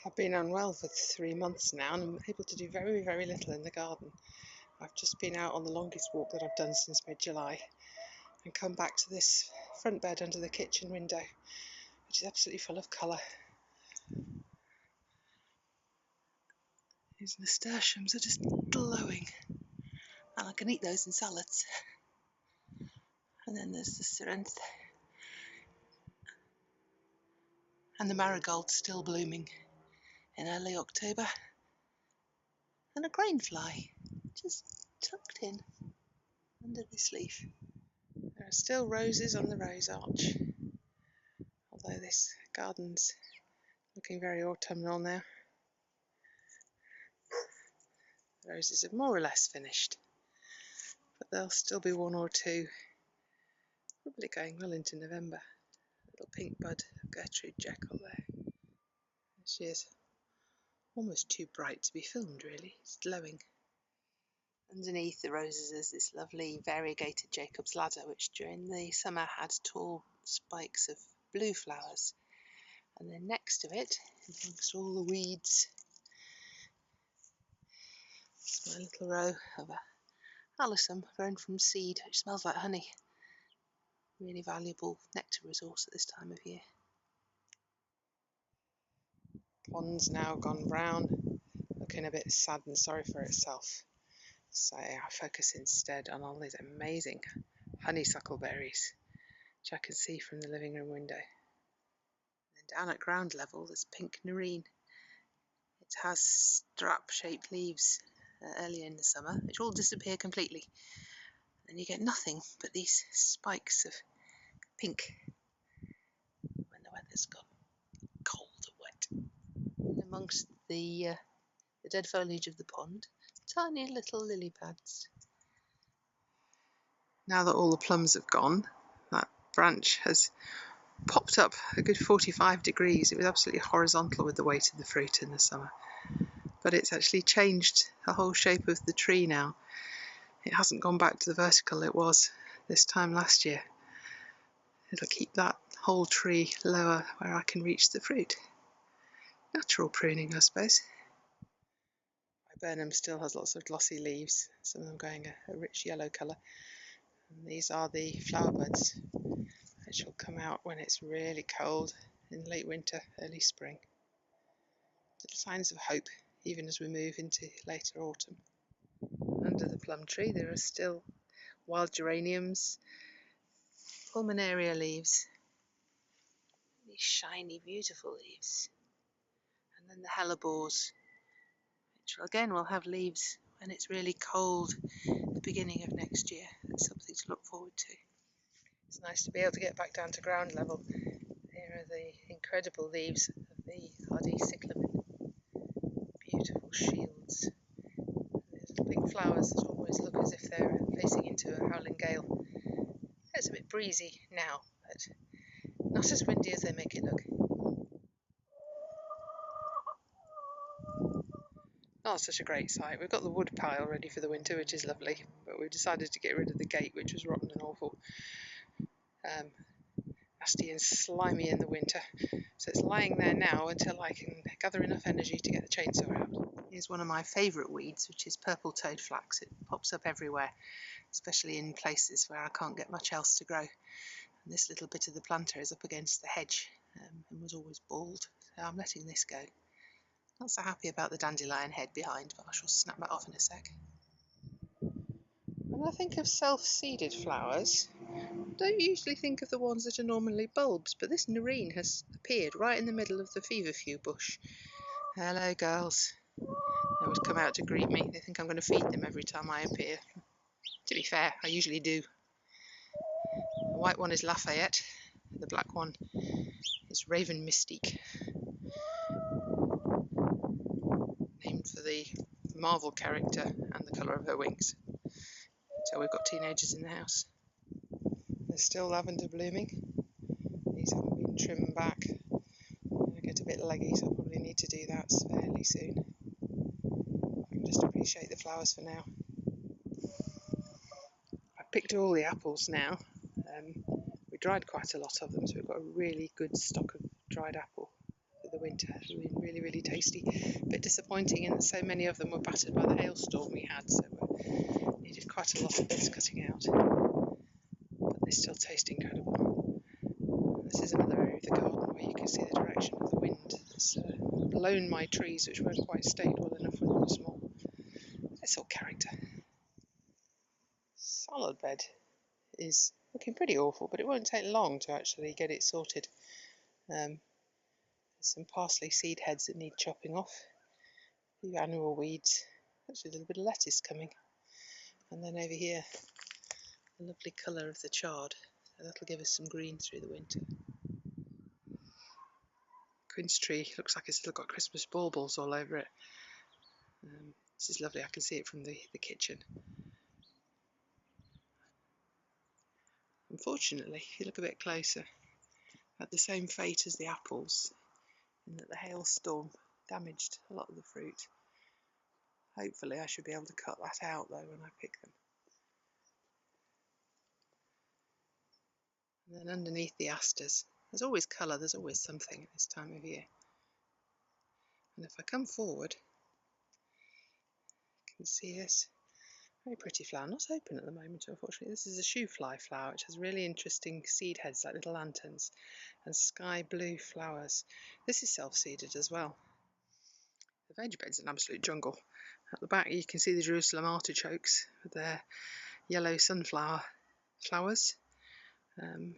I've been unwell for 3 months now and I'm able to do very, very little in the garden. I've just been out on the longest walk that I've done since mid-July and come back to this front bed under the kitchen window, which is absolutely full of colour. These nasturtiums are just glowing, and I can eat those in salads. And then there's the cerinthe and the marigold still blooming in early October, and a crane fly just tucked in under this leaf. There are still roses on the rose arch, although this garden's looking very autumnal now. The roses are more or less finished, but there'll still be one or two, probably going well into November. Little pink bud of Gertrude Jekyll there. There she is, almost too bright to be filmed really, it's glowing. Underneath the roses is this lovely variegated Jacob's ladder, which during the summer had tall spikes of blue flowers. And then next to it, amongst all the weeds, is my little row of alyssum grown from seed, which smells like honey. Really valuable nectar resource at this time of year. Pond's now gone brown, looking a bit sad and sorry for itself. So I focus instead on all these amazing honeysuckle berries, which I can see from the living room window. And down at ground level there's pink nerine. It has strap-shaped leaves earlier in the summer, which all disappear completely. And you get nothing but these spikes of pink when the weather's gone cold and wet. And amongst the dead foliage of the pond, tiny little lily pads. Now that all the plums have gone, that branch has popped up a good 45 degrees. It was absolutely horizontal with the weight of the fruit in the summer, but it's actually changed the whole shape of the tree now. It hasn't gone back to the vertical it was this time last year. It'll keep that whole tree lower where I can reach the fruit. Natural pruning, I suppose. Viburnum still has lots of glossy leaves, some of them going a rich yellow colour. And these are the flower buds, which will come out when it's really cold in late winter, early spring. Little signs of hope, even as we move into later autumn. Under the plum tree there are still wild geraniums, pulmonaria leaves, these shiny, beautiful leaves. And then the hellebores, which again will have leaves when it's really cold at the beginning of next year. That's something to look forward to. It's nice to be able to get back down to ground level. Here are the incredible leaves of the hardy cyclamen. Beautiful shields. There's little pink flowers that almost look as if they're facing into a howling gale. It's a bit breezy now, but not as windy as they make it look. Not such a great sight. We've got the wood pile ready for the winter, which is lovely, but we've decided to get rid of the gate, which was rotten and awful. Nasty and slimy in the winter. So it's lying there now until I can gather enough energy to get the chainsaw out. Here's one of my favourite weeds, which is purple toad flax. It pops up everywhere, especially in places where I can't get much else to grow. And this little bit of the planter is up against the hedge and was always bald, so I'm letting this go. Not so happy about the dandelion head behind, but I shall snap that off in a sec. When I think of self-seeded flowers, I don't usually think of the ones that are normally bulbs, but this nerine has appeared right in the middle of the feverfew bush. Hello girls. They always come out to greet me. They think I'm going to feed them every time I appear. To be fair, I usually do. The white one is Lafayette, the black one is Raven Mystique, named for the Marvel character and the colour of her wings. So we've got teenagers in the house. There's still lavender blooming. These haven't been trimmed back. I get a bit leggy, so I'll probably need to do that fairly soon. I can just appreciate the flowers for now. I've picked all the apples now. We dried quite a lot of them, so we've got a really good stock of dried apple for the winter. It's been really, really tasty. A bit disappointing in that so many of them were battered by the hailstorm we had, so we needed quite a lot of bits cutting out. But they still taste incredible. This is another area of the garden where you can see the direction of the wind. It's blown my trees, which weren't quite staked well enough when they were small. It's all character. Salad bed is looking pretty awful, but it won't take long to actually get it sorted. There's some parsley seed heads that need chopping off, a few annual weeds, actually a little bit of lettuce coming, and then over here the lovely colour of the chard, so that'll give us some green through the winter. Quince tree looks like it's still got Christmas baubles all over it. This is lovely, I can see it from the kitchen. Unfortunately, if you look a bit closer, had the same fate as the apples, in that the hailstorm damaged a lot of the fruit. Hopefully I should be able to cut that out though when I pick them. And then underneath the asters, there's always colour, there's always something at this time of year. And if I come forward, you can see this very pretty flower, not open at the moment unfortunately. This is a shoe fly flower which has really interesting seed heads like little lanterns and sky blue flowers. This is self-seeded as well. The veg bed's an absolute jungle. At the back you can see the Jerusalem artichokes with their yellow sunflower flowers. The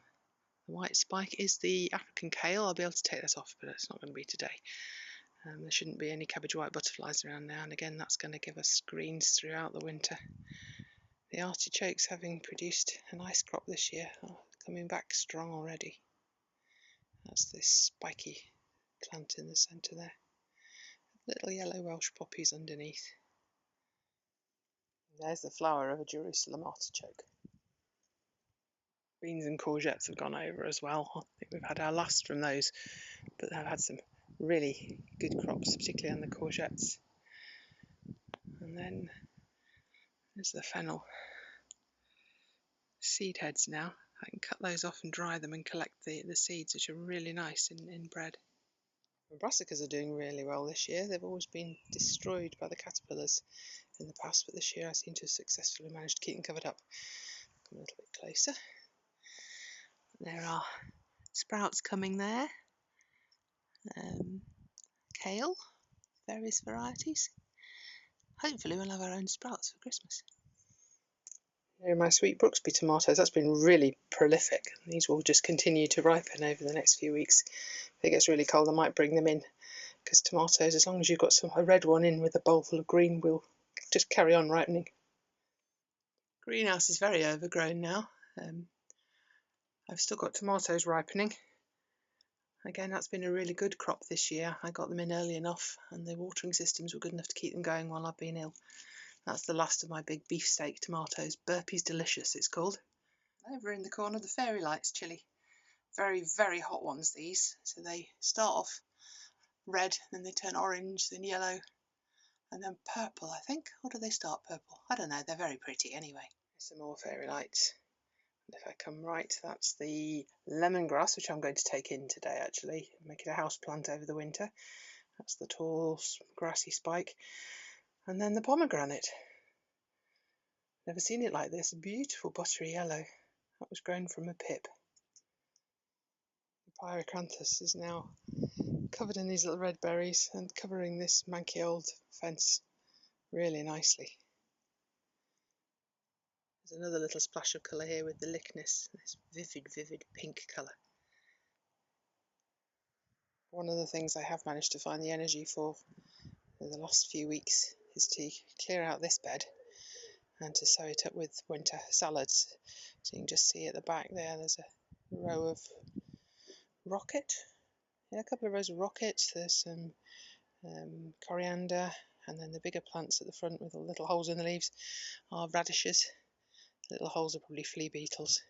white spike is the African kale. I'll be able to take that off, but it's not going to be today. There shouldn't be any cabbage white butterflies around now, and again that's going to give us greens throughout the winter. The artichokes, having produced a nice crop this year, are coming back strong already. That's this spiky plant in the centre there. Little yellow Welsh poppies underneath. And there's the flower of a Jerusalem artichoke. Beans and courgettes have gone over as well. I think we've had our last from those, but they've had some really good crops, particularly on the courgettes. And then there's the fennel seed heads now. I can cut those off and dry them and collect the seeds, which are really nice in bread. The brassicas are doing really well this year. They've always been destroyed by the caterpillars in the past, but this year I seem to have successfully managed to keep them covered up. Come a little bit closer. There are sprouts coming there. Kale, various varieties. Hopefully we'll have our own sprouts for Christmas. Here are my sweet Brooksby tomatoes. That's been really prolific. These will just continue to ripen over the next few weeks. If it gets really cold I might bring them in, because tomatoes, as long as you've got a red one in with a bowl full of green, will just carry on ripening. Greenhouse is very overgrown now. I've still got tomatoes ripening. Again, that's been a really good crop this year. I got them in early enough and the watering systems were good enough to keep them going while I've been ill. That's the last of my big beefsteak tomatoes. Burpee's Delicious it's called. Over in the corner, the Fairy Lights chilli. Very, very hot ones these. So they start off red, then they turn orange, then yellow, and then purple I think. Or do they start purple? I don't know, they're very pretty anyway. Some more Fairy Lights. And if I come right, that's the lemongrass, which I'm going to take in today actually, make it a house plant over the winter. That's the tall grassy spike. And then the pomegranate. Never seen it like this, beautiful buttery yellow. That was grown from a pip. The pyracranthus is now covered in these little red berries and covering this manky old fence really nicely. There's another little splash of colour here with the Lychnis, this vivid pink colour. One of the things I have managed to find the energy for in the last few weeks is to clear out this bed and to sow it up with winter salads. So you can just see at the back there's a row of rocket, a couple of rows of rockets, there's some coriander, and then the bigger plants at the front with the little holes in the leaves are radishes. The little holes are probably flea beetles.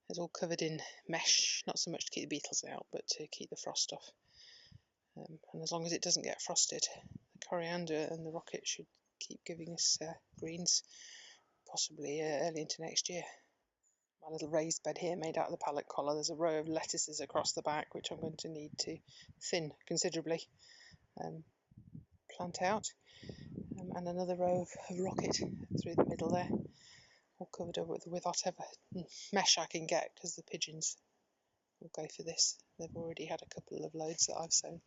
It's all covered in mesh, not so much to keep the beetles out, but to keep the frost off. And as long as it doesn't get frosted, the coriander and the rocket should keep giving us greens, possibly early into next year. my little raised bed here made out of the pallet collar. There's a row of lettuces across the back, which I'm going to need to thin considerably, plant out, and another row of rocket through the middle there, all covered up with whatever mesh I can get, because the pigeons will go for this. They've already had a couple of loads that I've sown.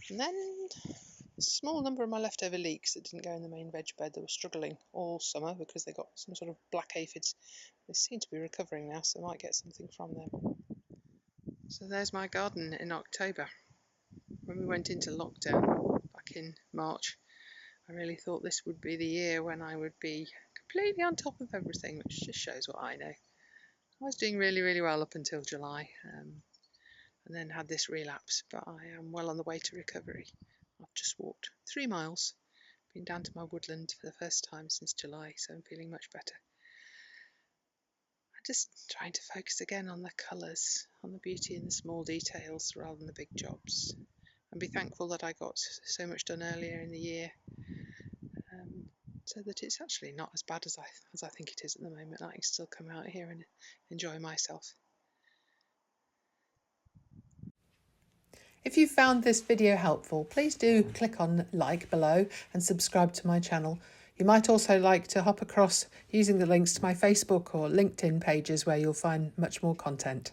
And then a small number of my leftover leeks that didn't go in the main veg bed. They were struggling all summer because they got some sort of black aphids. They seem to be recovering now, so I might get something from them. So there's my garden in October. When we went into lockdown back in March, I really thought this would be the year when I would be completely on top of everything, which just shows what I know. I was doing really, really well up until July, and then had this relapse, but I am well on the way to recovery. I've just walked 3 miles, been down to my woodland for the first time since July, so I'm feeling much better. I'm just trying to focus again on the colours, on the beauty in the small details rather than the big jobs, and be thankful that I got so much done earlier in the year, so that it's actually not as bad as I think it is at the moment. I can still come out here and enjoy myself. If you found this video helpful, please do click on like below and subscribe to my channel. You might also like to hop across using the links to my Facebook or LinkedIn pages, where you'll find much more content.